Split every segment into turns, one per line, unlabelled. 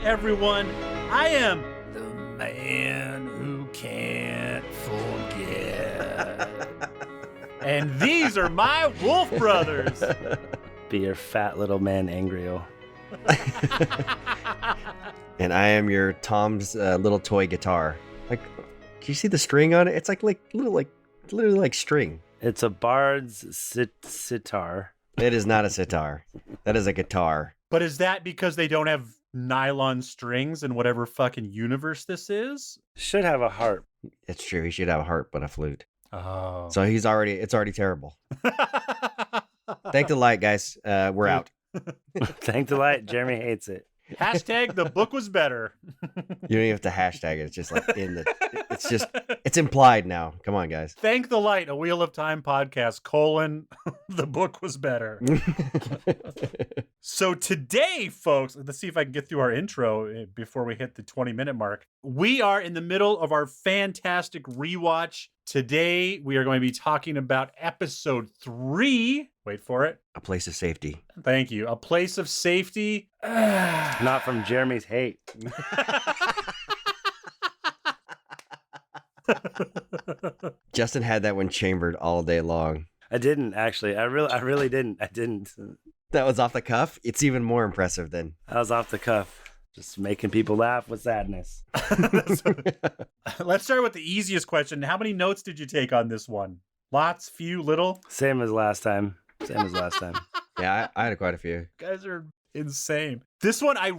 everyone. I am the man who can't forget. And these are my wolf brothers.
Be your fat little man, Angriel.
And I am your Tom's little toy guitar. Like, can you see the string on it? It's literally like string.
It's a bard's sitar.
It is not a sitar. That is a guitar.
But is that because they don't have nylon strings in whatever fucking universe this is?
Should have a harp.
It's true. He should have a harp, but a flute.
Oh.
So it's already terrible. Thank the light, guys. We're out.
Thank the light. Jeremy hates it.
Hashtag the book was better.
You don't even have to hashtag it. It's just like it's implied now. Come on, guys.
Thank the light, a Wheel of Time podcast, the book was better. So today, folks, let's see if I can get through our intro before we hit the 20-minute mark. We are in the middle of our fantastic rewatch. Today, we are going to be talking about episode 3. Wait for it.
A place of safety.
Thank you. A place of safety.
Not from Jeremy's hate.
Justin had that one chambered all day long.
I didn't actually. I really didn't. I didn't.
That was off the cuff. It's even more impressive then.
I was off the cuff. Just making people laugh with sadness.
Let's start with the easiest question. How many notes did you take on this one? Lots, few, little?
Same as last time.
Yeah, I had quite a few.
You guys are insane. This one, I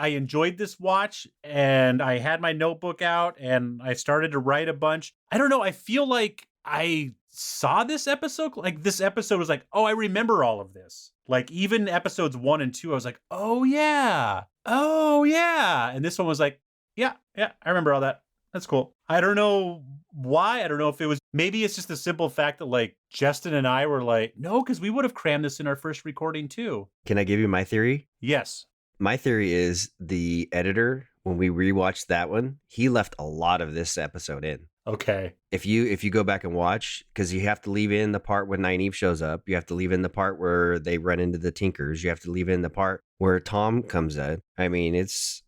enjoyed this watch, and I had my notebook out and I started to write a bunch. I don't know. I feel like I saw this episode. Like this episode was like, oh, I remember all of this. Like even episodes 1 and 2, I was like, oh yeah. And this one was like, yeah, I remember all that. That's cool. I don't know why. I don't know if it was, maybe it's just the simple fact that like Justin and I were like, no, because we would have crammed this in our first recording too.
Can I give you my theory?
Yes.
My theory is the editor, when we rewatched that one, he left a lot of this episode in.
Okay.
If you go back and watch, because you have to leave in the part when Nynaeve shows up, you have to leave in the part where they run into the Tinkers, you have to leave in the part where Thom comes in. I mean, it's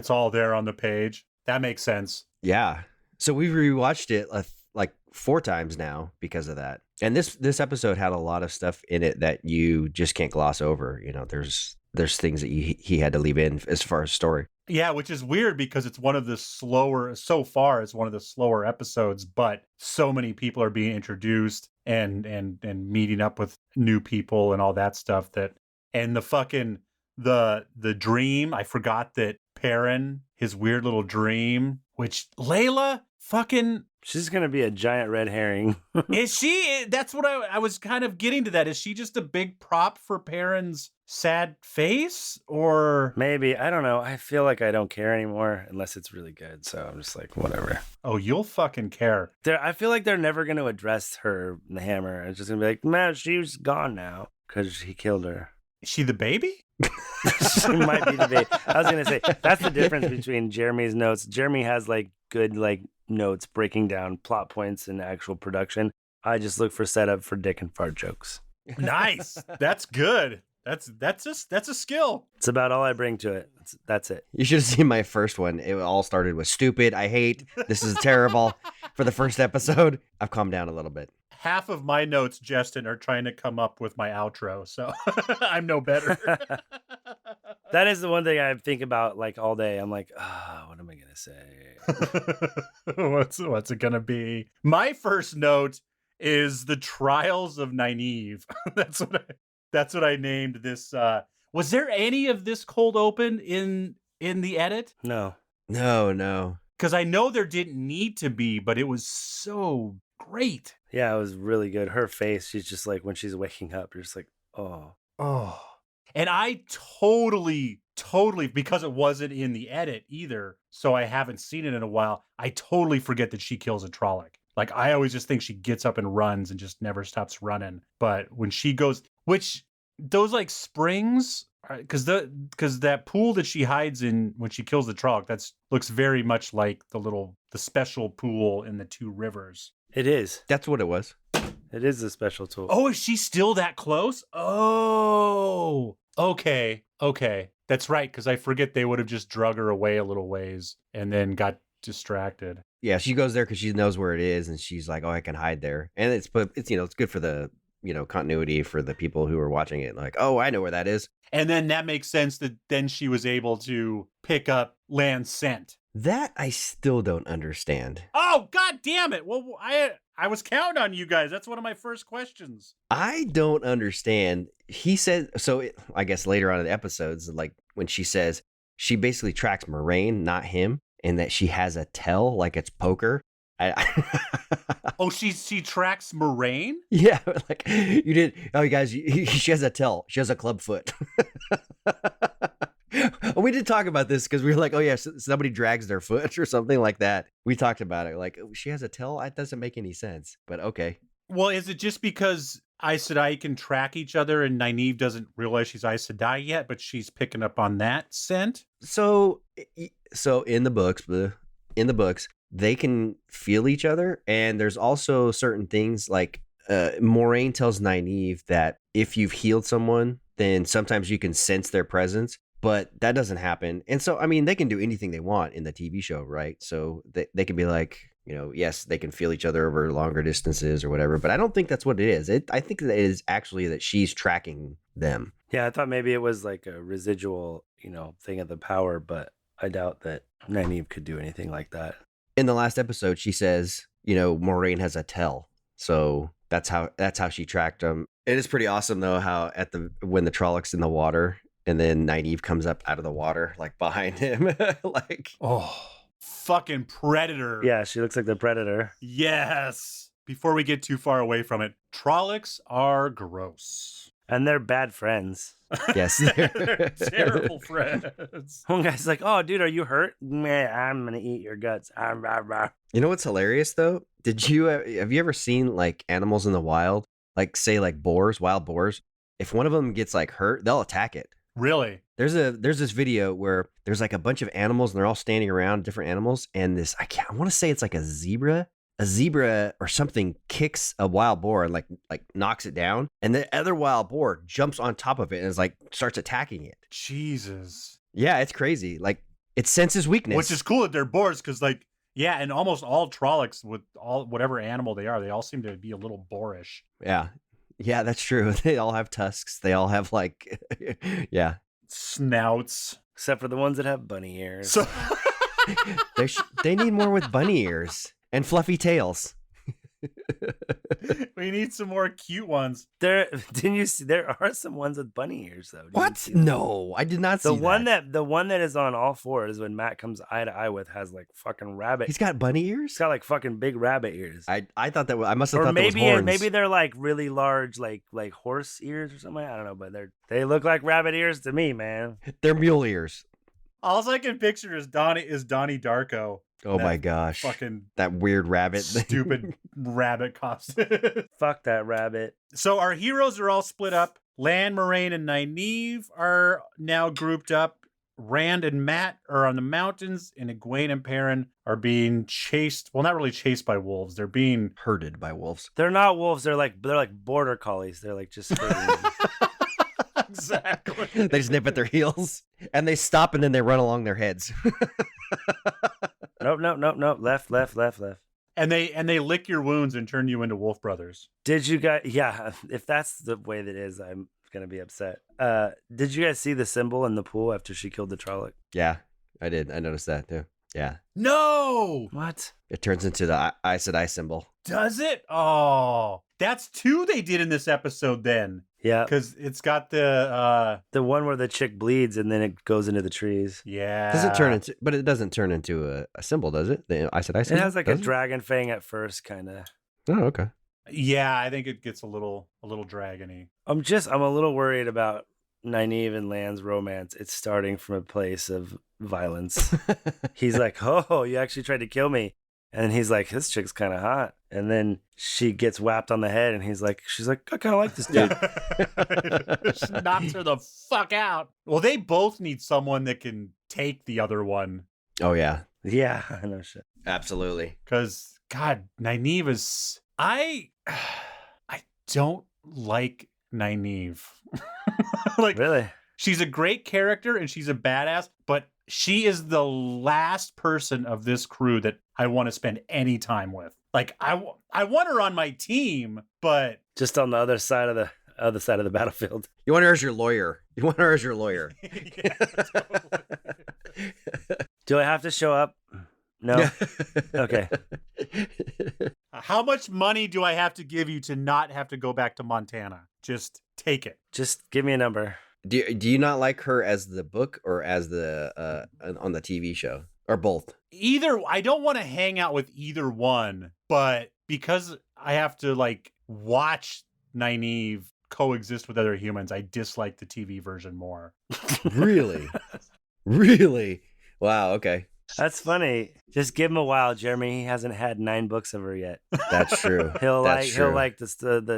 all there on the page. That makes sense.
Yeah. So we've rewatched it like 4 times now because of that. And this episode had a lot of stuff in it that you just can't gloss over. You know, there's things that he had to leave in as far as story.
Yeah, which is weird because it's one of the slower episodes, but so many people are being introduced and meeting up with new people and all that stuff and the fucking the dream. I forgot that Perrin, his weird little dream, which Layla fucking...
She's going to be a giant red herring.
Is she? That's what I was kind of getting to that. Is she just a big prop for Perrin's sad face? Or...
Maybe. I don't know. I feel like I don't care anymore unless it's really good. So I'm just like, whatever.
Oh, you'll fucking care.
I feel like they're never going to address her, the hammer. It's just going to be like, man, she's gone now because he killed her.
Is she the baby?
She might be the baby. I was going to say, that's the difference between Jeremy's notes. Jeremy has like good like notes breaking down plot points and actual production. I just look for setup for dick and fart jokes.
Nice. That's good. That's a skill.
It's about all I bring to it. That's it.
You should have seen my first one. It all started with stupid. I hate. This is terrible. For the first episode, I've calmed down a little bit.
Half of my notes, Justin, are trying to come up with my outro, so I'm no better.
That is the one thing I think about like all day. I'm like, what am I gonna say?
What's it gonna be? My first note is the trials of Nynaeve. That's what I named this. Was there any of this cold open in the edit?
No.
Because I know there didn't need to be, but it was so great.
Yeah, it was really good. Her face, she's just like, when she's waking up, you're just like, oh.
And I totally, because it wasn't in the edit either, so I haven't seen it in a while, I totally forget that she kills a Trolloc. Like, I always just think she gets up and runs and just never stops running. But when she goes, which those like springs, because that pool that she hides in when she kills the Trolloc, looks very much like the special pool in the 2 rivers.
It is.
That's what it was.
It is a special tool.
Oh, is she still that close? Oh, Okay. That's right, because I forget they would have just drug her away a little ways and then got distracted.
Yeah, she goes there because she knows where it is, and she's like, "Oh, I can hide there." And it's it's good for the continuity for the people who are watching it. Like, oh, I know where that is.
And then that makes sense that then she was able to pick up Lan's scent.
That I still don't understand.
Oh, God damn it. Well, I was counting on you guys. That's one of my first questions.
I don't understand. He said, I guess later on in the episodes, like when she says she basically tracks Moraine, not him, and that she has a tell like it's poker.
Oh, she tracks Moraine?
Yeah, like you did. Oh, you guys, she has a tell. She has a club foot. We did talk about this because we were like, oh yeah, somebody drags their foot or something like that. We talked about it. Like, she has a tell? That doesn't make any sense, but okay.
Well, is it just because Aes Sedai can track each other and Nynaeve doesn't realize she's Aes Sedai yet, but she's picking up on that scent?
So in the books, they can feel each other, and there's also certain things like Moraine tells Nynaeve that if you've healed someone, then sometimes you can sense their presence. But that doesn't happen. And so, I mean, they can do anything they want in the TV show, right? So they can be like, yes, they can feel each other over longer distances or whatever. But I don't think that's what it is. I think that it is actually that she's tracking them.
Yeah, I thought maybe it was like a residual, thing of the power, but I doubt that Nynaeve could do anything like that.
In the last episode, she says, Moraine has a tell. So that's how she tracked them. It is pretty awesome, though, how when the Trollocs in the water, and then Nynaeve comes up out of the water, like behind him. Like,
oh, fucking predator.
Yeah, she looks like the Predator.
Yes. Before we get too far away from it, Trollocs are gross.
And they're bad friends.
Yes.
Terrible friends.
One guy's like, oh, dude, are you hurt? Man, I'm going to eat your guts.
You know what's hilarious, though? Have you ever seen like animals in the wild? Like, say, like boars, wild boars. If one of them gets like hurt, they'll attack it.
Really?
There's this video where there's like a bunch of animals and they're all standing around, different animals, and I want to say it's like a zebra or something kicks a wild boar and like knocks it down, and the other wild boar jumps on top of it and is like starts attacking it.
Jesus.
Yeah, it's crazy. Like, it senses weakness.
Which is cool that they're boars because, like, yeah, and almost all Trollocs, with whatever animal they are, they all seem to be a little boorish.
Yeah, that's true. They all have tusks. They all have like, yeah,
snouts.
Except for the ones that have bunny ears.
So
they need more with bunny ears and fluffy tails.
We need some more cute ones.
Didn't you see? There are some ones with bunny ears, though.
What? No, I did not see that.
The one that is on all fours when Matt comes eye to eye with has like fucking rabbit.
He's got bunny ears.
He's got like fucking big rabbit ears.
I thought that I must have thought that was horns.
Maybe they're like really large, like horse ears or something. I don't know, but they look like rabbit ears to me, man.
They're mule ears.
All I can picture is Donnie Darko.
Oh my gosh.
Fucking
that weird rabbit.
Stupid rabbit costume.
Fuck that rabbit.
So our heroes are all split up. Lan, Moraine, and Nynaeve are now grouped up. Rand and Matt are on the mountains, and Egwene and Perrin are being chased. Well, not really chased by wolves. They're being
herded by wolves.
They're not wolves. They're like border collies. They're like just
exactly.
They just nip at their heels and they stop and then they run along their heads.
Nope. Left.
And they lick your wounds and turn you into wolf brothers.
Did you guys? Yeah, if that's the way that is, I'm gonna be upset. Did you guys see the symbol in the pool after she killed the Trolloc?
Yeah, I did. I noticed that too. Yeah.
No.
What?
It turns into the Aes Sedai symbol.
Does it? Oh, that's two they did in this episode then.
Yeah,
because it's got the
one where the chick bleeds and then it goes into the trees.
Yeah,
but it doesn't turn into a symbol, does it? The Aes Sedai symbol.
It has like a dragon fang at first, kind of.
Oh, okay.
Yeah, I think it gets a little dragony.
I'm a little worried about Nynaeve and Lan's romance. It's starting from a place of violence. He's like, "Oh, you actually tried to kill me," and he's like, "This chick's kind of hot." And then she gets whapped on the head, and she's like, "I kind of like this dude."
She knocks her the fuck out. Well, they both need someone that can take the other one.
Oh yeah,
yeah, I know shit.
Absolutely.
Because God, Nynaeve is I don't like Nynaeve.
Like, really?
she's a great character and she's a badass, but she is the last person of this crew that I want to spend any time with. Like I want her on my team, but
Just on the other side of the battlefield.
You want her as your lawyer. You want her as your lawyer.
yeah, totally.
Do I have to show up? No. Okay.
How much money do I have to give you to not have to go back to Montana? Just take it.
Just give me a number.
Do you not like her as the book or as the on the TV show or both?
Either, I don't want to hang out with either one, but because I have to like watch Nynaeve coexist with other humans, I dislike the TV version more.
Really? Really? Wow. Okay.
That's funny. Just give him a while, Jeremy. He hasn't had 9 books of her yet.
That's true.
He'll
That's true.
like the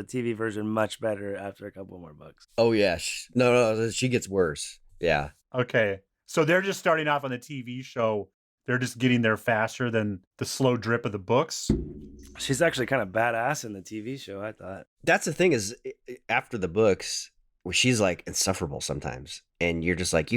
TV version much better after a couple more books.
Oh yeah. No. She gets worse. Yeah.
Okay. So they're just starting off on the TV show. They're just getting there faster than the slow drip of the books.
She's actually kind of badass in the TV show, I thought.
That's the thing is after the books, where she's like insufferable sometimes, and you're just like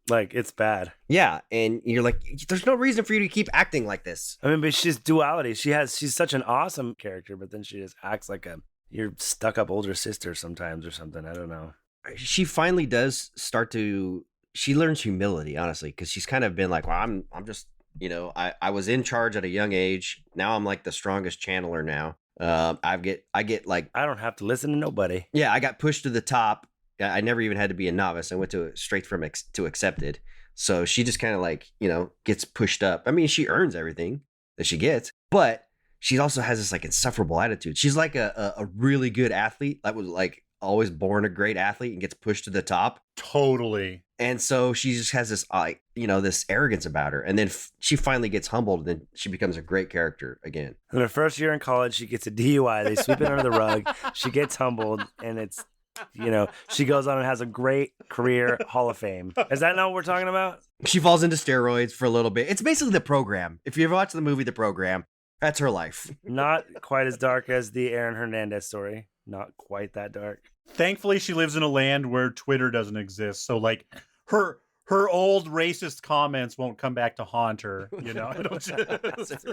Like, it's bad.
yeah, and you're like, there's no reason for you to keep acting like this.
I mean, but she's duality. She's such an awesome character, but then she just acts like your stuck-up older sister sometimes or something. I don't know.
She finally does start to. She learns humility, honestly, because she's kind of been like, well, I'm just, I was in charge at a young age. Now I'm like the strongest channeler now. I get like,
I don't have to listen to nobody.
yeah, I got pushed to the top. I never even had to be a novice. I went to straight from to accepted. So she just kind of like, gets pushed up. I mean, she earns everything that she gets, but she also has this like insufferable attitude. She's like a really good athlete that was like always born a great athlete and gets pushed to the top.
Totally.
And so she just has this, this arrogance about her. And then she finally gets humbled, and then she becomes a great character again.
In her first year in college, she gets a DUI. They sweep it under the rug. She gets humbled, and it's, she goes on and has a great career, Hall of Fame. Is that not what we're talking about?
She falls into steroids for a little bit. It's basically The Program. If you ever watch the movie The Program, that's her life.
Not quite as dark as the Aaron Hernandez story. Not quite that dark.
Thankfully, she lives in a land where Twitter doesn't exist. So, like, her old racist comments won't come back to haunt her. It'll just...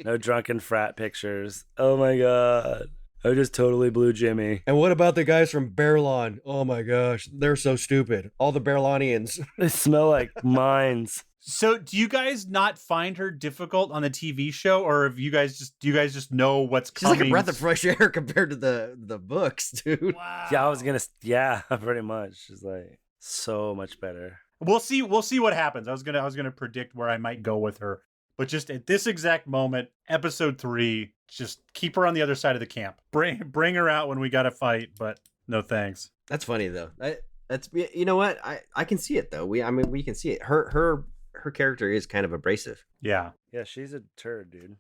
No drunken frat pictures. Oh my god. I just totally blew Jimmy.
And what about the guys from Bearlawn? Oh my gosh, they're so stupid. All the Bearlawnians.
They smell like mines.
So, do you guys not find her difficult on the TV show, or do you guys just know what's
She's
coming?
like a breath of fresh air compared to the books, dude.
Wow.
Yeah, pretty much. She's like so much better.
We'll see what happens. I was gonna predict where I might go with her, but just at this exact moment, episode 3, just keep her on the other side of the camp. Bring her out when we got to fight, but no thanks.
That's funny though. That's what I can see it though. We can see it. Her character is kind of abrasive.
Yeah.
Yeah, she's a turd, dude.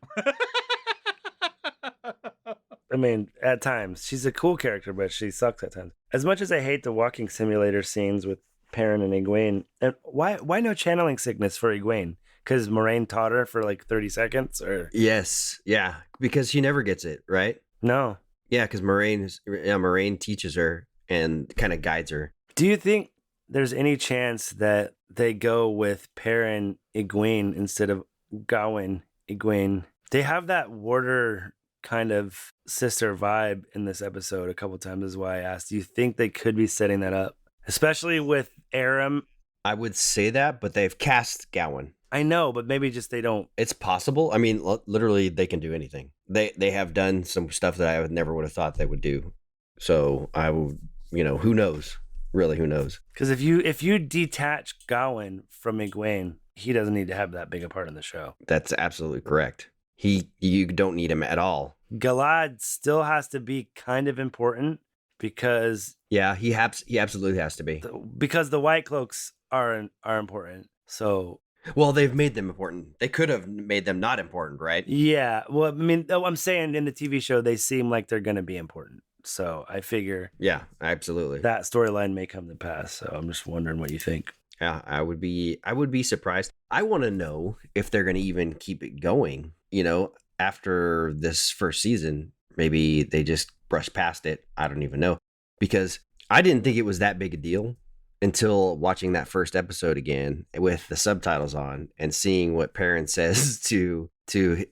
I mean, at times she's a cool character, but she sucks at times. As much as I hate the walking simulator scenes with Perrin and Egwene, and why no channeling sickness for Egwene? Because Moraine taught her for like 30 seconds, or
Yes, yeah, because she never gets it right.
no?
Yeah, because Moraine teaches her and kind of guides her.
Do you think there's any chance that they go with Perrin Egwene instead of Gawain Egwene? They have that warder kind of sister vibe in this episode a couple times, is why I asked. Do you think they could be setting that up? Especially with Aram.
I would say that, but they've cast Gawain.
I know, but maybe just they don't.
It's possible. I mean, literally, they can do anything. They have done some stuff that I never would have thought they would do. So I would, who knows? Really, who knows?
Because if you detach Gawain from Egwene, he doesn't need to have that big a part in the show.
That's absolutely correct. You don't need him at all.
Galad still has to be kind of important because
Yeah, he absolutely has to be.
the White Cloaks are important. So
Well, they've made them important. They could have made them not important, right?
yeah, well, I mean, I'm saying in the TV show they seem like they're going to be important. So I figure
Yeah, absolutely.
that storyline may come to pass. So I'm just wondering what you think.
Yeah, I would be surprised. I want to know if they're going to even keep it going, after this first season. Maybe they just brush past it. I don't even know, because I didn't think it was that big a deal until watching that first episode again with the subtitles on and seeing what Perrin says to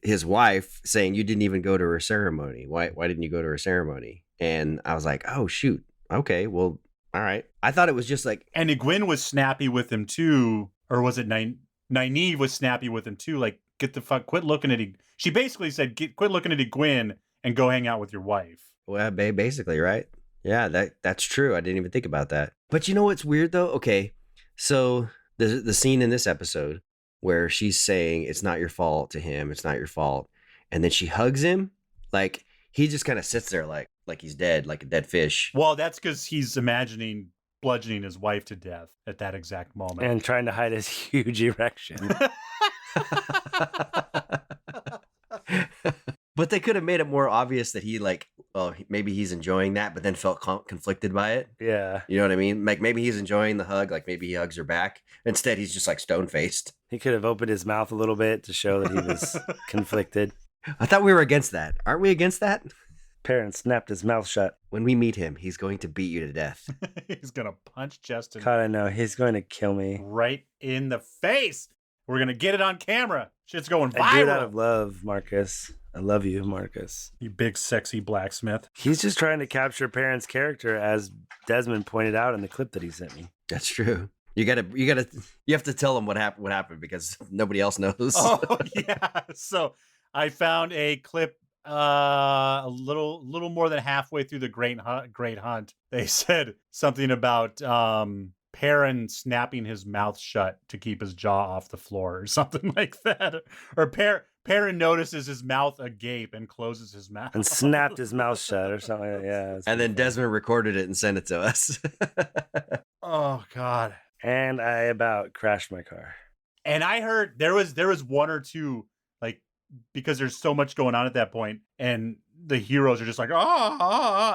his wife, saying, "You didn't even go to her ceremony. Why didn't you go to her ceremony?" And I was like, "Oh shoot, okay, well, all right." I thought it was just like,
And Egwene was snappy with him too, or was it Nynaeve was snappy with him too? Like, get the fuck, quit looking at. She basically said, quit looking at Egwene and go hang out with your wife.
well, basically, right? Yeah, that's true. I didn't even think about that. But you know what's weird though? Okay, so the scene in this episode where she's saying it's not your fault to him, it's not your fault, and then she hugs him, like he just kind of sits there like he's dead, like a dead fish.
Well, that's because he's imagining bludgeoning his wife to death at that exact moment.
And trying to hide his huge erection.
But they could have made it more obvious that he maybe he's enjoying that, but then felt conflicted by it.
Yeah.
You know what I mean? Like maybe he's enjoying the hug, like maybe he hugs her back. Instead, he's just like stone faced.
He could have opened his mouth a little bit to show that he was conflicted.
I thought we were against that. Aren't we against that?
Perrin snapped his mouth shut.
When we meet him, he's going to beat you to death.
He's gonna punch Justin
God, I know. He's going to kill me.
right in the face. We're gonna get it on camera. Shit's going
I do it out
viral.
of love, Marcus. I love you, Marcus.
You big sexy blacksmith.
He's just trying to capture Perrin's character, as Desmond pointed out in the clip that he sent me.
That's true. You have to tell him what happened because nobody else knows.
Oh yeah. So I found a clip a little more than halfway through the Great Hunt. They said something about Perrin snapping his mouth shut to keep his jaw off the floor or something like that. Or Perrin notices his mouth agape and closes his mouth.
And snapped his mouth shut or something like that. Yeah.
And then Desmond recorded it and sent it to us.
Oh God.
And I about crashed my car.
And I heard there was one or two, like, because there's so much going on at that point, and the heroes are just like,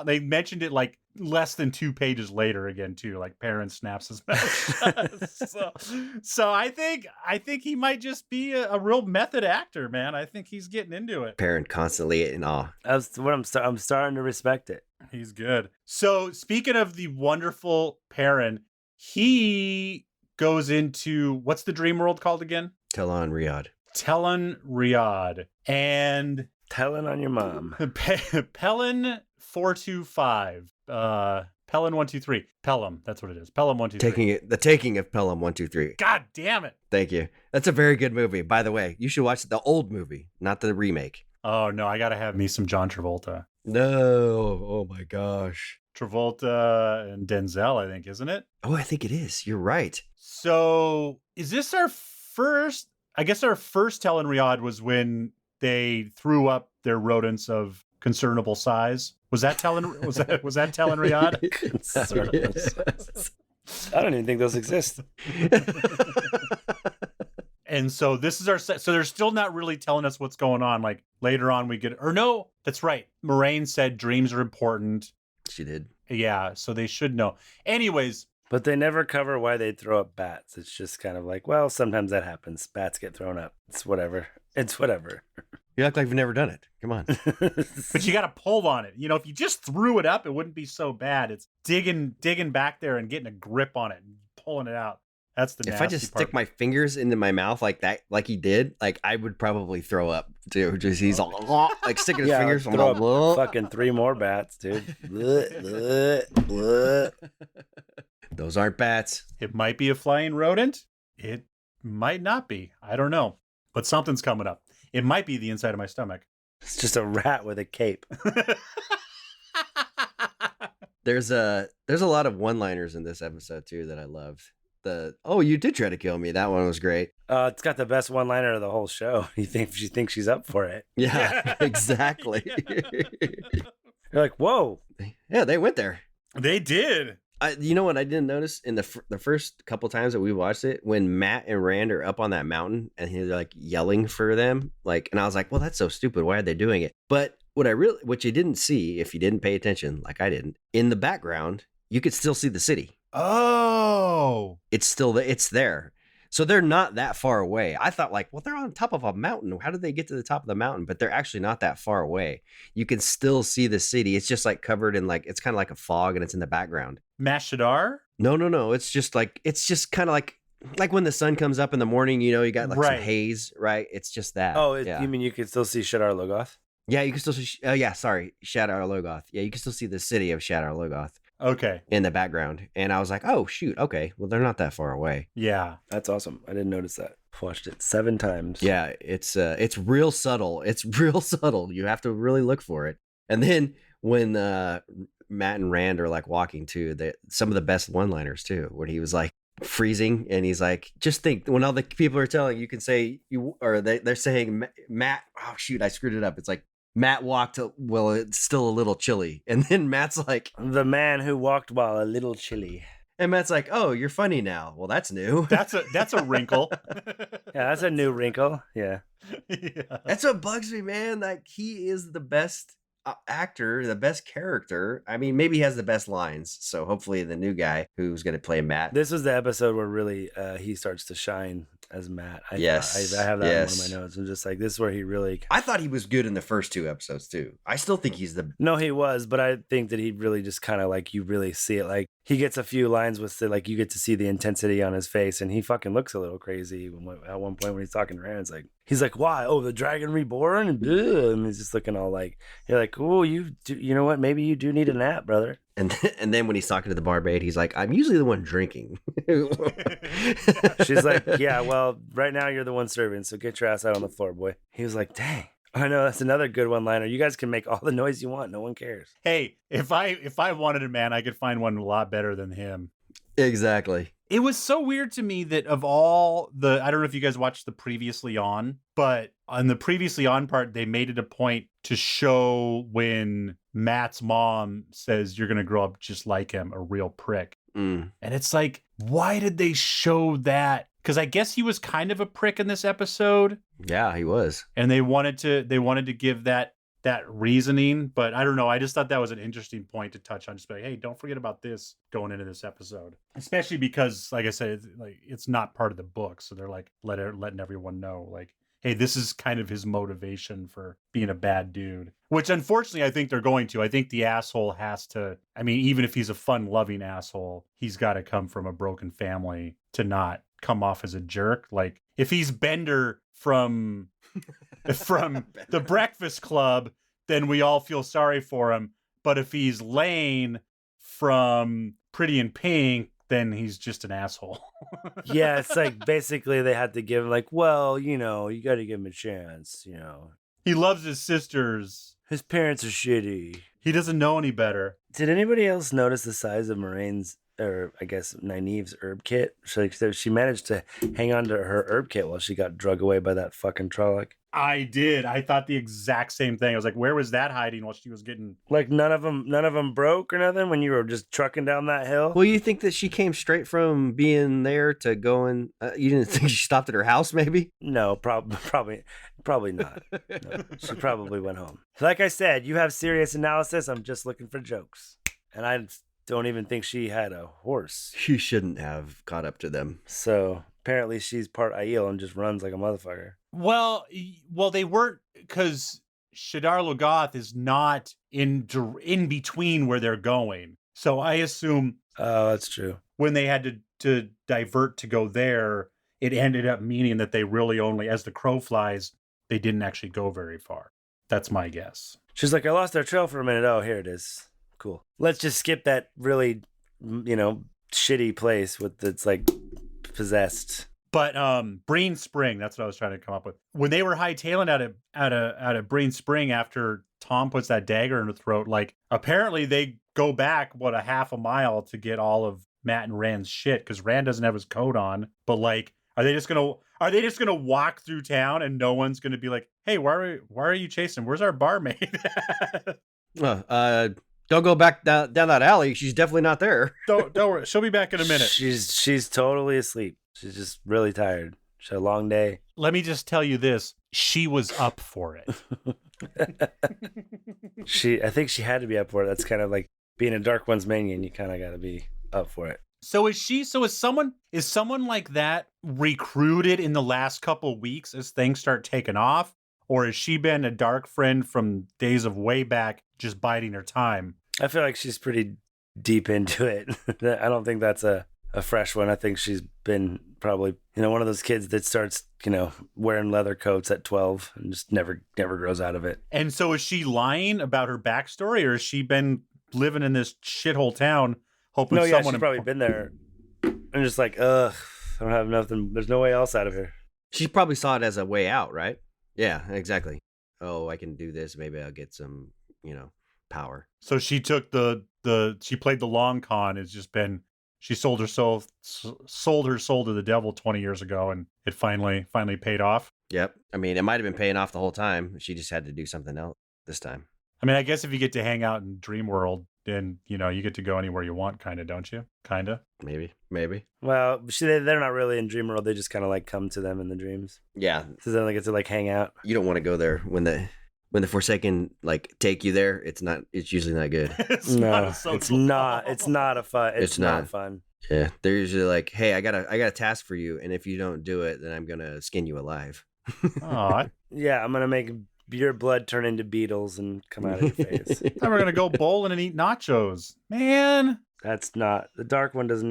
They mentioned it like less than 2 pages later again too. Like Perrin snaps his mouth shut. so I think he might just be a real method actor, man. I think he's getting into it.
Perrin constantly in awe.
That's what I'm starting to respect it.
He's good. So speaking of the wonderful Perrin, he goes into, what's the dream world called again?
Telon Riyadh.
Telon Riyadh. And
Telling on your mom.
Pelin 425. Pelin 123. Pelham, that's what it is. Pelham 123.
The taking of Pelham 123.
God damn it.
Thank you. That's a very good movie. By the way, you should watch the old movie, not the remake.
Oh no, I gotta have me some John Travolta.
No. Oh my gosh.
Travolta and Denzel, I think, isn't it?
Oh, I think it is. You're right.
So is this our first? I guess our first Telon Riyadh was when they threw up their rodents of concernable size. Was that Telon? Was that Telon Riyadh?
Concernable size. I don't even think those exist.
And so this is our set. So they're still not really telling us what's going on. Like later on, we get, or no, that's right. Moraine said dreams are important.
She did.
Yeah, so they should know. Anyways.
But they never cover why they throw up bats. It's just kind of like, well, sometimes that happens. Bats get thrown up. It's whatever.
You act like you've never done it. Come on.
But you got to pull on it. You know, if you just threw it up, it wouldn't be so bad. It's digging back there and getting a grip on it and pulling it out. That's the nasty
If I just
part.
stick my fingers into my mouth like that, like he did, like I would probably throw up too. Just he's all like sticking his fingers.
Throw up fucking 3 more bats, dude.
Those aren't bats.
It might be a flying rodent. It might not be. I don't know. But something's coming up. It might be the inside of my stomach.
It's just a rat with a cape.
There's a lot of one-liners in this episode too that I loved. You did try to kill me. That one was great.
It's got the best one-liner of the whole show. You think she thinks she's up for it?
Yeah, exactly.
You're like, whoa.
Yeah, they went there.
They did.
You know what I didn't notice in the first couple times that we watched it, when Matt and Rand are up on that mountain and he's like yelling for them, like, and I was like, well, that's so stupid. Why are they doing it? But what you didn't see, if you didn't pay attention, like I didn't, in the background, you could still see the city.
Oh,
It's there. So they're not that far away. I thought like, well, they're on top of a mountain. How did they get to the top of the mountain? But they're actually not that far away. You can still see the city. It's just like covered in like, it's kind of like a fog and it's in the background.
Mashadar?
No. It's just kind of like when the sun comes up in the morning, you know, you got like some
Right.
haze, right? It's just that.
Oh,
yeah.
you mean you could still see Shadar Logoth?
Yeah, you can still see, Shadar Logoth. Yeah, you can still see the city of Shadar Logoth
Okay.
in the background. And I was like, oh, shoot. Okay. Well, they're not that far away.
Yeah.
That's awesome. I didn't notice that. Watched it 7 times.
Yeah, it's real subtle. It's real subtle. You have to really look for it. And then when Matt and Rand are like walking too, some of the best one-liners too, when he was like freezing and he's like, just think, when all the people are telling you can say they're saying Matt, oh shoot, I screwed it up. It's like Matt walked well, it's still a little chilly. And then Matt's like,
the man who walked while a little chilly.
and Matt's like, oh, you're funny now. Well, that's new.
That's a wrinkle.
Yeah, that's a new wrinkle. Yeah.
Yeah.
That's what bugs me, man. Like, he is the best actor, the best character. I mean, maybe he has the best lines. So hopefully the new guy who's going to play Matt.
This was the episode where really he starts to shine as Matt. I have that in one of my notes. I'm just like, this is where he really...
I thought he was good in the first 2 episodes too. I still think he's the...
No, he was, but I think that he really just kind of like, you really see it. Like, he gets a few lines with it, like, you get to see the intensity on his face, and he fucking looks a little crazy at one point when he's talking to Rand. It's like, he's like, why? Oh, the dragon reborn? And he's just looking all like, you're like, oh, you know what? Maybe you do need a nap, brother.
And then when he's talking to the barmaid, he's like, I'm usually the one drinking.
She's like, yeah, well, right now you're the one serving, so get your ass out on the floor, boy. He was like, dang. I know, that's another good one-liner. You guys can make all the noise you want. No one cares.
Hey, if I wanted a man, I could find one a lot better than him.
Exactly.
It was so weird to me that of all the, I don't know if you guys watched the Previously On, but on the Previously On part, they made it a point to show when Matt's mom says you're going to grow up just like him, a real prick.
Mm.
And it's like, why did they show that? Because I guess he was kind of a prick in this episode.
Yeah, he was.
And they wanted to give that reasoning, but I don't know. I just thought that was an interesting point to touch on. Just be like, hey, don't forget about this going into this episode, especially because, like I said, it's not part of the book, so they're like letting everyone know, like, hey, this is kind of his motivation for being a bad dude. Which, unfortunately, I think they're going to. I think the asshole has to. I mean, even if he's a fun-loving asshole, he's got to come from a broken family to not come off as a jerk. Like, if he's Bender from the Breakfast Club, then we all feel sorry for him. But if he's Lane from Pretty in Pink, then he's just an asshole.
Yeah, it's like basically they had to give him like, well, you know, you got to give him a chance, you know.
He loves his sisters.
His parents are shitty.
He doesn't know any better.
Did anybody else notice the size of Moraine's, or I guess Nynaeve's herb kit? So she managed to hang on to her herb kit while she got drug away by that fucking Trolloc.
I did. I thought the exact same thing. I was like, where was that hiding while she was getting...
Like none of them broke or nothing when you were just trucking down that hill?
Well, you think that she came straight from being there to going... you didn't think she stopped at her house, maybe?
No, probably not. No, she probably went home. Like I said, you have serious analysis. I'm just looking for jokes. And I don't even think she had a horse.
She shouldn't have caught up to them.
So apparently she's part Aiel and just runs like a motherfucker.
Well, they weren't, because Shadar Logoth is not in between where they're going. So I assume...
Oh, that's true.
When they had to divert to go there, it ended up meaning that they really only, as the crow flies, they didn't actually go very far. That's my guess.
She's like, I lost our trail for a minute. Oh, here it is. Cool. Let's just skip that really, shitty place with that's like possessed.
But Breen Spring, that's what I was trying to come up with. When they were hightailing out of Breen Spring after Thom puts that dagger in her throat, like apparently they go back a half a mile to get all of Matt and Rand's shit, because Rand doesn't have his coat on. But like, are they just gonna walk through town and no one's gonna be like, hey, why are you chasing? Where's our barmaid?
Don't go back down that alley. She's definitely not there.
Don't worry. She'll be back in a minute.
She's totally asleep. She's just really tired. She had a long day.
Let me just tell you this. She was up for it.
I think she had to be up for it. That's kind of like being a Dark One's minion. You kind of got to be up for it.
So is someone like that recruited in the last couple weeks as things start taking off? Or has she been a dark friend from days of way back, just biding her time?
I feel like she's pretty deep into it. I don't think that's a fresh one. I think she's been probably, one of those kids that starts, wearing leather coats at 12 and just never grows out of it.
And so is she lying about her backstory, or has she been living in this shithole town hoping someone...
she's probably been there and just like, ugh, I don't have nothing. There's no way else out of here.
She probably saw it as a way out, right? Yeah, exactly. Oh, I can do this. Maybe I'll get some, power.
So she took she played the long con. It's just been, she sold her soul to the devil 20 years ago, and it finally paid off.
Yep. I mean, it might have been paying off the whole time. She just had to do something else this time.
I mean, I guess if you get to hang out in Dream World, then, you get to go anywhere you want, kind of, don't you? Kind of.
Maybe.
Well, they're not really in Dream World. They just kind of like come to them in the dreams.
Yeah.
So then they get to like hang out.
You don't want to go there when the Forsaken like take you there. It's usually not good.
It's not
fun.
Yeah. They're usually like, hey, I got a task for you, and if you don't do it, then I'm gonna skin you alive.
Yeah, I'm gonna make your blood turn into beetles and come out of your face.
Then we're gonna go bowling and eat nachos, man.
That's not, the dark one doesn't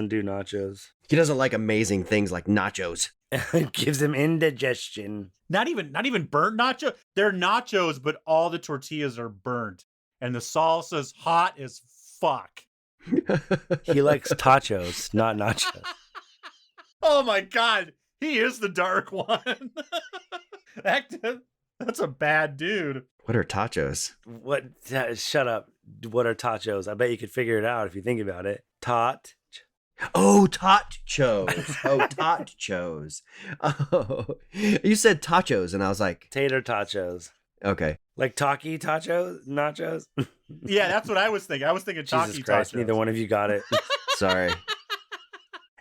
do nachos.
He doesn't like amazing things like nachos.
It gives him indigestion.
Not even burnt nacho. They're nachos, but all the tortillas are burnt, and the salsa's hot as fuck.
He likes tachos, not nachos.
Oh my god, he is the dark one. That's a bad dude.
What are tachos?
What? Shut up. What are tachos? I bet you could figure it out if you think about it.
Oh, tachos. Oh, tachos. Oh, you said tachos, and I was like...
Tater tachos.
Okay.
Like Taki tachos? Nachos?
Yeah, that's what I was thinking. I was thinking Taki tachos.
Neither one of you got it.
Sorry.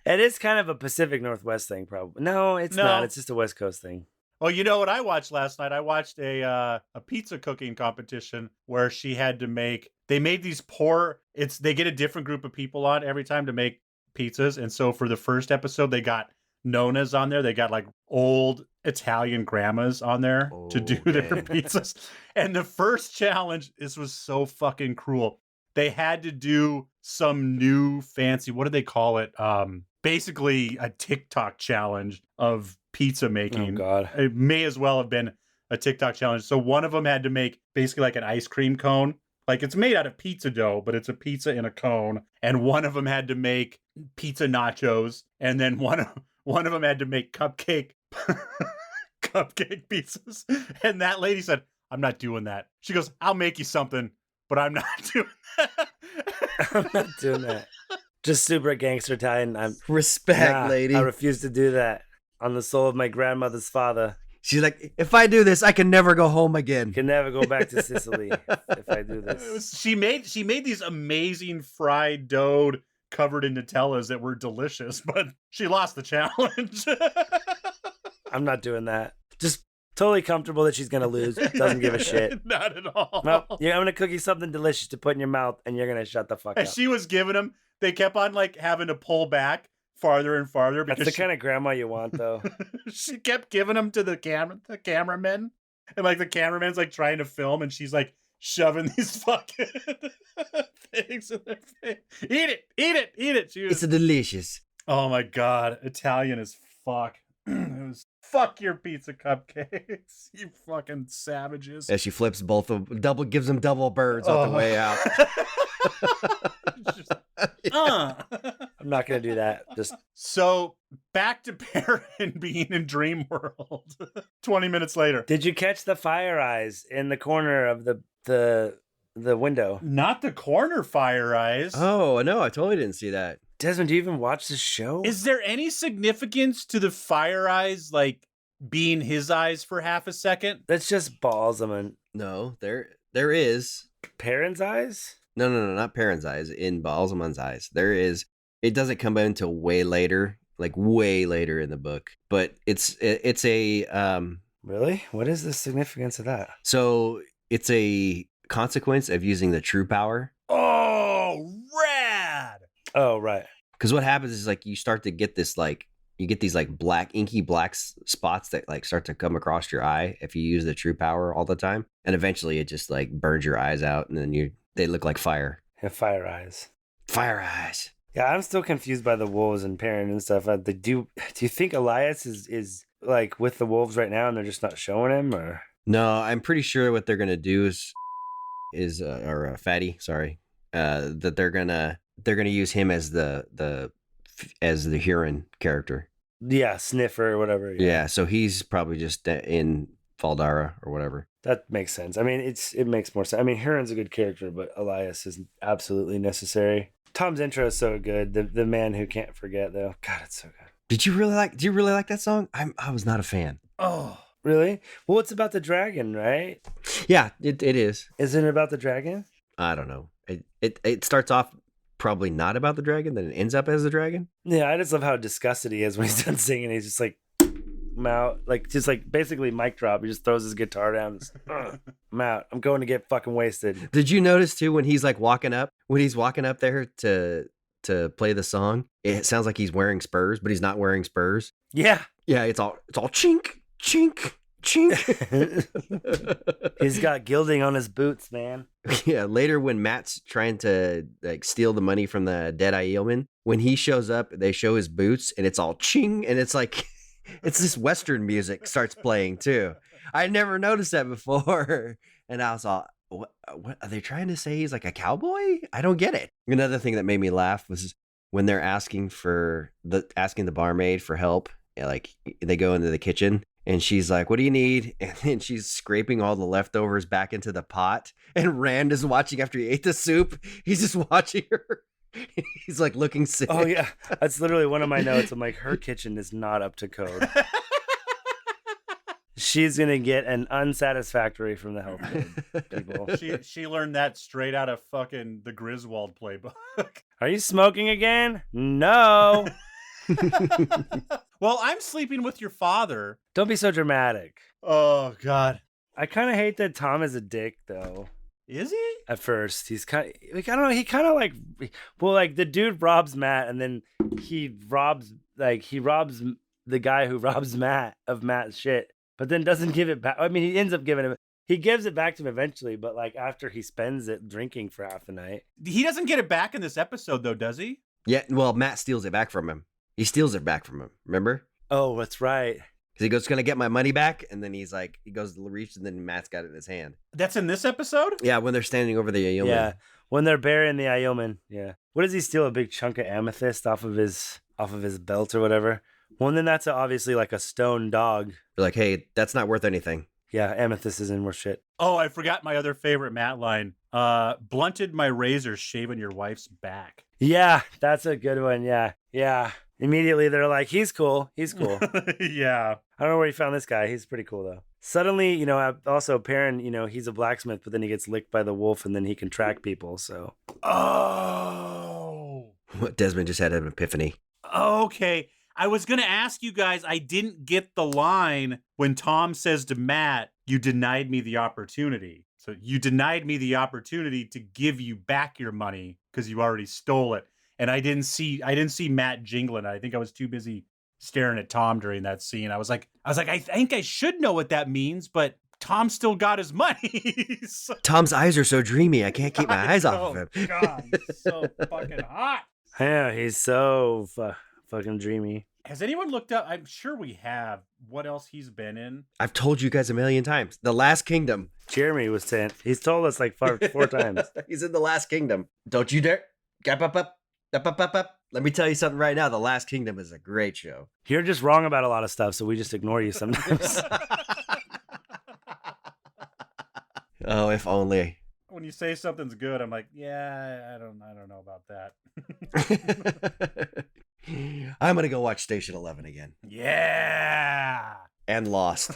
It is kind of a Pacific Northwest thing, probably. No, it's not. It's just a West Coast thing.
Well, you know what I watched last night? I watched a pizza cooking competition where they made these they get a different group of people on every time to make pizzas. And so for the first episode, they got Nonas on there. They got like old Italian grandmas on there to do their pizzas. And the first challenge, this was so fucking cruel. They had to do some new fancy, what do they call it? Basically a TikTok challenge of pizza making.
Oh God.
It may as well have been a TikTok challenge. So one of them had to make basically like an ice cream cone. Like it's made out of pizza dough, but it's a pizza in a cone. And one of them had to make pizza nachos. And then one of them had to make cupcake pizzas. And that lady said, I'm not doing that. She goes, I'll make you something, but I'm not doing that.
I'm not doing that. Just super gangster Italian.
Respect, lady.
I refuse to do that. On the soul of my grandmother's father.
She's like, if I do this, I can never go home again.
Can never go back to Sicily if I do this.
She made these amazing fried dough covered in Nutellas that were delicious, but she lost the challenge.
I'm not doing that. Just totally comfortable that she's going to lose. Doesn't give a shit.
Not at all.
Well, I'm going to cook you something delicious to put in your mouth, and you're going to shut the fuck up.
She was giving them, they kept on like having to pull back farther and farther. Because
that's the kind of grandma you want, though.
She kept giving them to the cameramen. And like the cameraman's like trying to film, and she's like shoving these fucking things in their face. Eat it.
It's delicious.
Oh my God. Italian as fuck. It was fuck your pizza cupcakes, you fucking savages.
As she flips both of them, gives them double birds on the way out.
I'm not gonna do that. Just
so back to Perrin being in Dream World. 20 minutes later.
Did you catch the fire eyes in the corner of the window?
Not the corner fire eyes.
Oh no, I totally didn't see that.
Desmond, do you even watch the show?
Is there any significance to the fire eyes like being his eyes for half a second?
That's just balls. I mean,
no, there is.
Perrin's eyes?
No, not Perrin's eyes. In Balzaman's eyes, there is. It doesn't come until way later in the book. But it's a
Really? What is the significance of that?
So it's a consequence of using the true power.
Oh, rad!
Oh, right.
Because what happens is like you start to get this like you get these like inky black spots that like start to come across your eye if you use the true power all the time, and eventually it just like burns your eyes out, and then they look like fire.
Have fire eyes.
Fire eyes.
Yeah, I'm still confused by the wolves and Perrin and stuff. Do you think Elias is like with the wolves right now and they're just not showing him, or?
No, I'm pretty sure what they're gonna do is Fatty, sorry, that they're gonna use him as the Huron character.
Yeah, Sniffer or whatever.
Yeah, so he's probably just in Valdara or whatever.
That makes sense. I mean, it makes more sense. I mean, Huron's a good character, but Elias is absolutely necessary. Tom's intro is so good. The man who can't forget, though. God, it's so good.
Do you really like that song? I was not a fan.
Oh, really? Well, it's about the dragon, right?
Yeah, it is.
Isn't it about the dragon?
I don't know. It starts off probably not about the dragon, then it ends up as the dragon.
Yeah, I just love how disgusted he is when he's done singing. He's just like, I'm out. Like, just like basically mic drop. He just throws his guitar down. Just, I'm out. I'm going to get fucking wasted.
Did you notice too when he's like walking up there to play the song? It sounds like he's wearing spurs, but he's not wearing spurs.
Yeah.
Yeah, it's all chink, chink, chink.
He's got gilding on his boots, man.
Yeah, later when Matt's trying to like steal the money from the dead Aielman, when he shows up, they show his boots and it's all ching, and it's like it's this Western music starts playing too. I never noticed that before, and I was all, what are they trying to say? He's like a cowboy? I don't get it. Another thing that made me laugh was when they're asking the barmaid for help. Like they go into the kitchen and she's like, "What do you need?" And then she's scraping all the leftovers back into the pot. And Rand is watching after he ate the soup. He's just watching her. He's like looking sick.
Oh yeah, that's literally one of my notes. I'm like, her kitchen is not up to code. She's gonna get an unsatisfactory from the health code people.
She learned that straight out of fucking the Griswold playbook.
Are you smoking again? No.
Well, I'm sleeping with your father.
Don't be so dramatic.
Oh God.
I kind of hate that Thom is a dick, though.
Is he?
At first, he's kind of like, I don't know. He kind of like, well, like the dude robs Matt, and then he robs the guy who robs Matt of Matt's shit, but then doesn't give it back. I mean, he ends up giving him. He gives it back to him eventually, but like after he spends it drinking for half the night.
He doesn't get it back in this episode, though, does he?
Yeah, well, Matt steals it back from him. He steals it back from him. Remember?
Oh, that's right.
Because he goes, "Gonna get my money back," and then he's like, he goes to reach, and then Matt's got it in his hand.
That's in this episode?
Yeah, when they're standing over the Aielman.
Yeah, when they're burying the Aielman. Yeah. What does he steal? A big chunk of amethyst off of his belt or whatever. Well, and then that's obviously like a stone dog.
They're like, "Hey, that's not worth anything."
Yeah, amethyst isn't worth shit.
Oh, I forgot my other favorite Matt line. Blunted my razor shaving your wife's back.
Yeah, that's a good one. Yeah. Immediately they're like, he's cool.
Yeah.
I don't know where he found this guy. He's pretty cool though. Suddenly, also Perrin, he's a blacksmith, but then he gets licked by the wolf and then he can track people. So.
Oh.
Desmond just had an epiphany.
Okay. I was going to ask you guys, I didn't get the line when Thom says to Matt, "You denied me the opportunity." So you denied me the opportunity to give you back your money because you already stole it. And I didn't see Matt jingling. I think I was too busy staring at Thom during that scene. I was like, I think I should know what that means, but Thom still got his money. So,
Tom's eyes are so dreamy. I can't keep my eyes off of him.
God, he's so fucking hot.
Yeah, he's so fucking dreamy.
Has anyone looked up? I'm sure we have. What else he's been in?
I've told you guys a million times. The Last Kingdom.
Jeremy was saying, he's told us like four times.
He's in The Last Kingdom. Don't you dare. Gap up. Let me tell you something right now. The Last Kingdom is a great show.
You're just wrong about a lot of stuff, so we just ignore you sometimes.
Oh, if only.
When you say something's good, I'm like, yeah, I don't know about that.
I'm gonna go watch Station 11 again.
Yeah.
And Lost.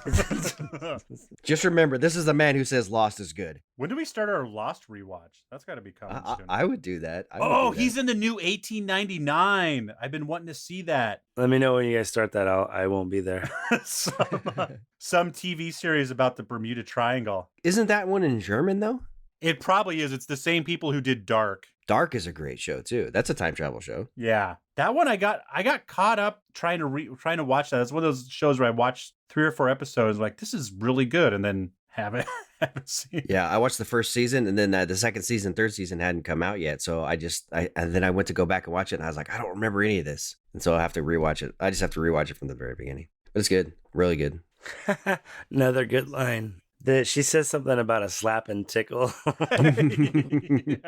Just remember, this is the man who says Lost is good.
When do we start our Lost rewatch? That's got to be coming soon.
I would do that.
He's in the new 1899. I've been wanting to see that.
Let me know when you guys start that. I won't be there.
Some TV series about the Bermuda Triangle.
Isn't that one in German though?
It probably is. It's the same people who did Dark.
Dark is a great show too. That's a time travel show.
Yeah, that one I got caught up trying to watch that. It's one of those shows where I watched 3 or 4 episodes, like this is really good, and then haven't seen.
Yeah, I watched the first season, and then the second season, third season hadn't come out yet. So and then I went to go back and watch it, and I was like, I don't remember any of this, and so I have to rewatch it. I just have to rewatch it from the very beginning. But it's good, really good.
Another good line. She says something about a slap and tickle.
Bit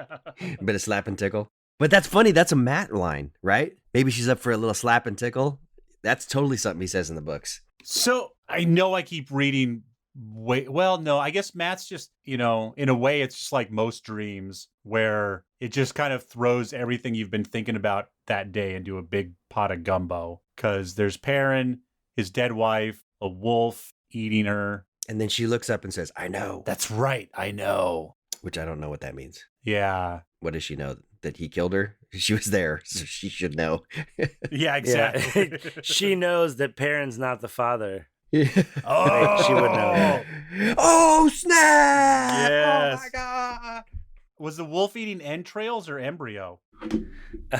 of slap and tickle. But that's funny. That's a Matt line, right? Maybe she's up for a little slap and tickle. That's totally something he says in the books.
So I know I keep reading. No, I guess Matt's just, in a way, it's just like most dreams where it just kind of throws everything you've been thinking about that day into a big pot of gumbo. Because there's Perrin, his dead wife, a wolf eating her.
And then she looks up and says, I know.
That's right. I know.
Which I don't know what that means.
Yeah.
What does she know? That he killed her? She was there, so she should know.
Yeah, exactly.
Yeah. She knows that Perrin's not the father.
Yeah.
Oh,
she would know.
Oh, snap!
Yes.
Oh, my God.
Was the wolf eating entrails or embryo?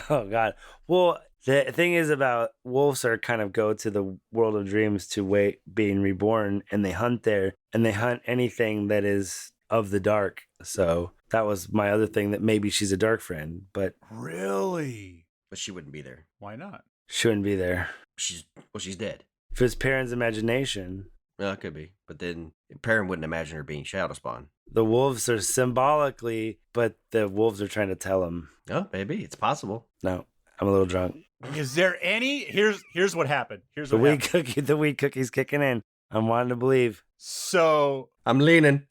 Oh, God. Well, the thing is about wolves are kind of go to the world of dreams to wait being reborn, and they hunt there, and they hunt anything that is of the dark. So that was my other thing, that maybe she's a dark friend, but
Really?
But she wouldn't be there.
Why not?
she wouldn't be there.
She's dead.
If it's Perrin's imagination,
Well, it could be. But then Perrin wouldn't imagine her being Shadow Spawn.
the wolves are symbolically, but the wolves are trying to tell him,
Oh, maybe. It's possible.
no, I'm a little drunk.
Is there any? Here's what happened. Here's
The
what happened.
the weed cookie's kicking in. I'm wanting to believe.
So
I'm leaning.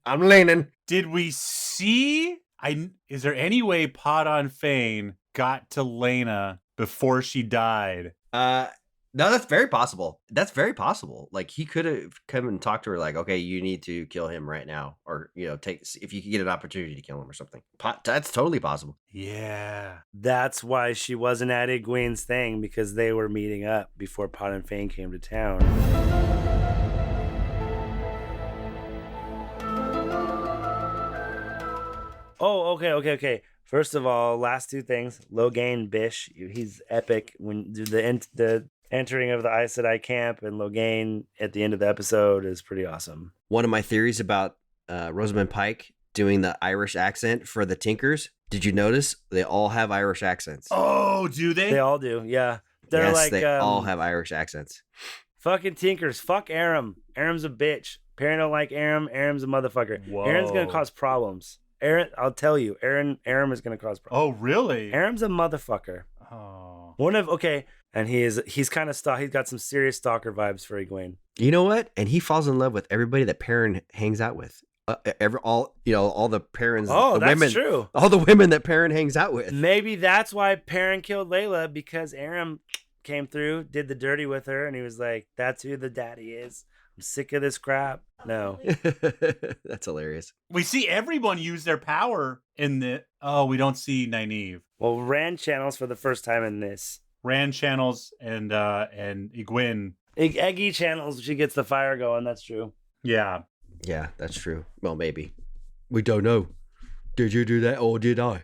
did we see? Is there any way Pod on Fane got to Lena before she died?
No, that's very possible. Like, he could have come and talked to her like, okay, you need to kill him right now. Or, if you could get an opportunity to kill him or something. That's totally possible.
Yeah.
That's why she wasn't at Egwene's thing, because they were meeting up before Pod and Fane came to town. Oh, okay. First of all, last two things. Logain Bish, he's epic. When the entering of the Aes Sedai camp and Logain at the end of the episode is pretty awesome.
One of my theories about Rosamund Pike doing the Irish accent for the Tinkers, did you notice they all have Irish accents?
Oh, do they?
They all do, yeah. They're
yes,
like
they all have Irish accents.
fucking Tinkers. Fuck Aram. Aram's a bitch. Perrin don't like Aram. Aram's a motherfucker.
Whoa.
Aram's gonna cause problems. I'll tell you, Aram is gonna cause problems.
Oh, really?
Aram's a motherfucker.
Oh.
And he's kind of he's got some serious stalker vibes for Egwene.
You know what? And he falls in love with everybody that Perrin hangs out with. All the Perrin's.
Oh,
the
that's
women,
true.
All the women that Perrin hangs out with.
Maybe that's why Perrin killed Layla, because Aram came through, did the dirty with her, and he was like, "That's who the daddy is. I'm sick of this crap." No.
That's hilarious.
We see everyone use their power in the. Oh, we don't see Nynaeve.
Well, Rand channels for the first time in this.
Rand channels and Egwene.
Eggy channels, she gets the fire going. That's true.
Yeah.
Yeah, that's true. Well, maybe. We don't know. Did you do that or did I?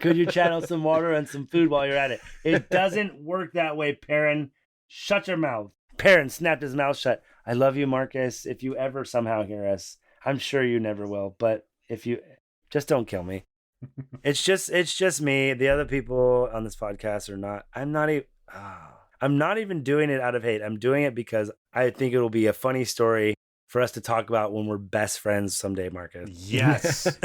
Could you channel some water and some food while you're at it? It doesn't work that way, Perrin. Shut your mouth. Perrin snapped his mouth shut. I love you, Marcus. If you ever somehow hear us, I'm sure you never will. But if you just don't kill me. It's just me. The other people on this podcast are not. I'm not even doing it out of hate. I'm doing it because I think it'll be a funny story for us to talk about when we're best friends someday, Marcus.
Yes.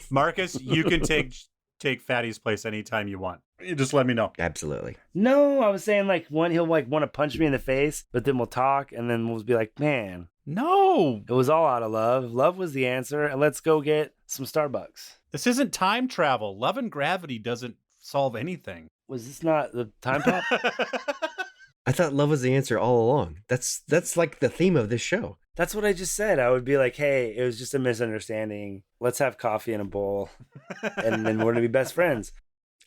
Marcus, you can take Fatty's place anytime you want. You just let me know.
Absolutely.
No, I was saying he'll want to punch me in the face, but then we'll talk and then we'll be like, man,
No.
it was all out of love. Love was the answer. And let's go get some Starbucks.
This isn't time travel. Love and gravity doesn't solve anything.
Was this not the time pop?
I thought love was the answer all along. That's like the theme of this show.
That's what I just said. I would be like, hey, it was just a misunderstanding. Let's have coffee in a bowl. And then we're going to be best friends.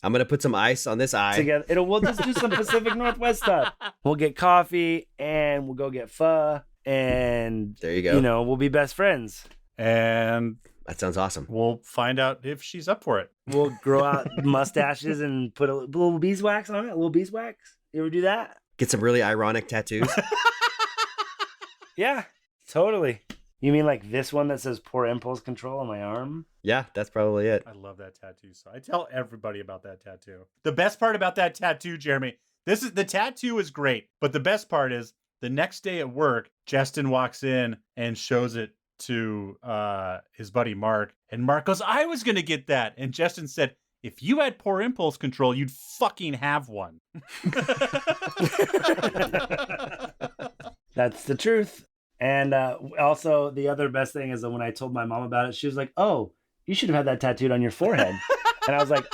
I'm going to put some ice on this eye.
Together. We'll just do some Pacific Northwest stuff. We'll get coffee and we'll go get pho. And
There you go.
We'll be best friends.
And
That sounds awesome.
we'll find out if she's up for it.
We'll grow out mustaches and put a little beeswax on it. A little beeswax. You ever do that?
Get some really ironic tattoos.
Yeah, totally. You mean like this one that says poor impulse control on my arm?
Yeah, that's probably it.
I love that tattoo. So I tell everybody about that tattoo. The best part about that tattoo, Jeremy, the tattoo is great, but the best part is the next day at work, Justin walks in and shows it to his buddy Mark, and Mark goes, "I was gonna get that," and Justin said, "If you had poor impulse control, you'd fucking have one."
That's the truth. And also, the other best thing is that when I told my mom about it, she was like, "Oh, you should have had that tattooed on your forehead." And I was like,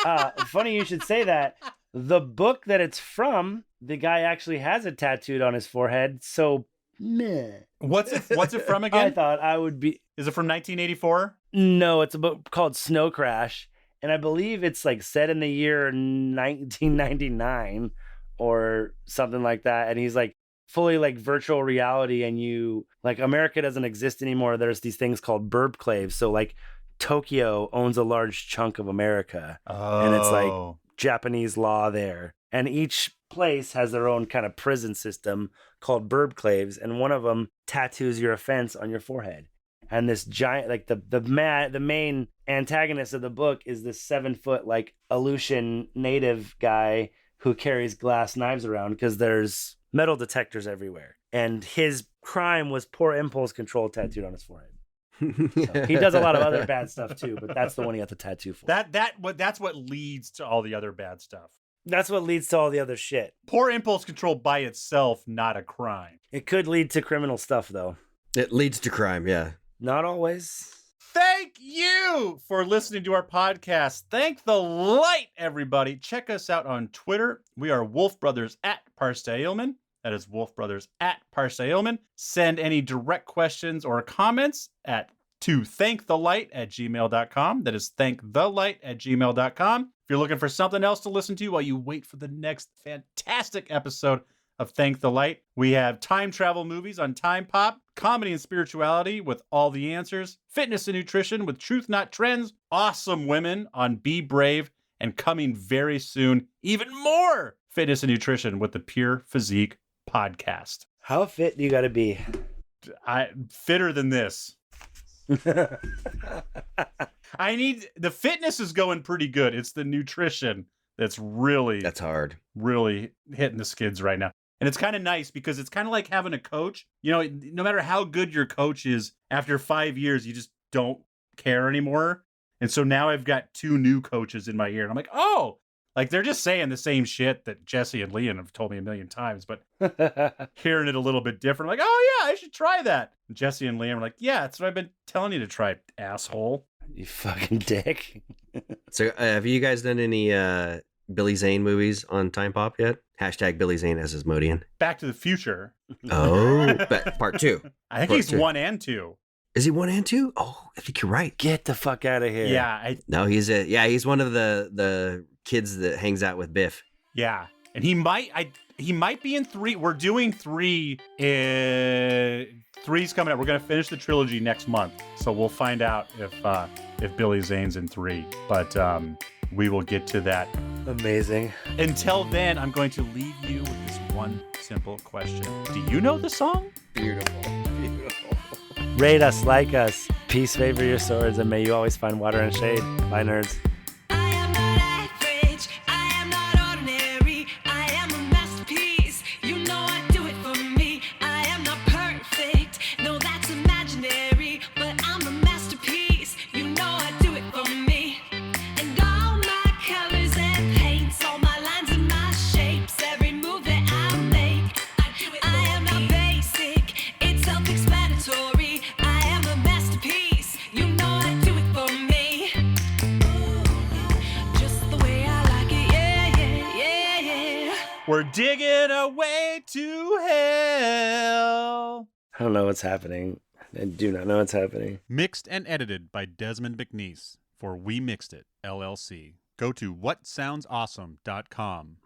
funny you should say that. The book that it's from, the guy actually has it tattooed on his forehead. So, meh.
What's it from again?
I thought I would be...
Is it from 1984?
No, it's a book called Snow Crash. And I believe it's like set in the year 1999 or something like that. And he's like, fully like virtual reality, and you like America doesn't exist anymore. There's these things called burbclaves. So like Tokyo owns a large chunk of America, and it's like Japanese law there. And each place has their own kind of prison system called burbclaves, and one of them tattoos your offense on your forehead. And this giant, like the main antagonist of the book is this 7-foot like Aleutian native guy who carries glass knives around because there's metal detectors everywhere. And his crime was poor impulse control tattooed on his forehead. So he does a lot of other bad stuff too, but that's the one he got the tattoo for.
That's what leads to all the other bad stuff.
That's what leads to all the other shit.
Poor impulse control by itself, not a crime.
It could lead to criminal stuff though.
It leads to crime, yeah.
Not always.
Thank you for listening to our podcast. Thank the light, everybody. Check us out on Twitter. We are Wolf Brothers at @Parsailman. That is Wolf Brothers at @Parsailman. Send any direct questions or comments to thankthelight@gmail.com. That is thankthelight@gmail.com. If you're looking for something else to listen to while you wait for the next fantastic episode of Thank the Light, we have time travel movies on Time Pop, comedy and spirituality with All the Answers, fitness and nutrition with Truth Not Trends, awesome women on Be Brave, and coming very soon, even more fitness and nutrition with the Pure Physique podcast.
How fit do you got to be?
Fitter than this. The fitness is going pretty good. It's the nutrition that's
hard.
Really hitting the skids right now. And it's kind of nice because it's kind of like having a coach. You know, no matter how good your coach is, after 5 years, you just don't care anymore. And so now I've got 2 new coaches in my ear. And I'm like, oh, like they're just saying the same shit that Jesse and Leon have told me a million times, but hearing it a little bit different. Like, oh, yeah, I should try that. And Jesse and Leon are like, yeah, that's what I've been telling you to try, asshole.
You fucking dick.
So have you guys done any Billy Zane movies on Time Pop yet? # Billy Zane as Asmodean.
Back to the Future.
Oh, but part 2.
I think
Part
he's
2.
1 and 2.
Is he 1 and 2? Oh, I think you're right.
Get the fuck out of here.
Yeah.
No, he's one of the kids that hangs out with Biff.
Yeah. And he might be in 3. We're doing 3. 3's coming up. We're going to finish the trilogy next month. So we'll find out if Billy Zane's in 3. But we will get to that.
Amazing.
Until then, I'm going to leave you with this one simple question. Do you know the song?
Beautiful.
Rate us, like us. Peace favor your swords, and may you always find water and shade. Bye, nerds.
I am not average, I am not ordinary, I am a masterpiece, you know I do it for me, I am not perfect, no that's imaginary, but I'm a masterpiece, you know I do it for me, and all my colors and paints, all my lines and my shapes, every move that I make, I am not basic, it's self-explanatory, I am a masterpiece, you know I do it for me. Just the way I like it, yeah.
We're digging a way to hell.
I don't know what's happening. I do not know what's happening.
Mixed and edited by Desmond McNeese for We Mixed It, LLC. Go to whatsoundsawesome.com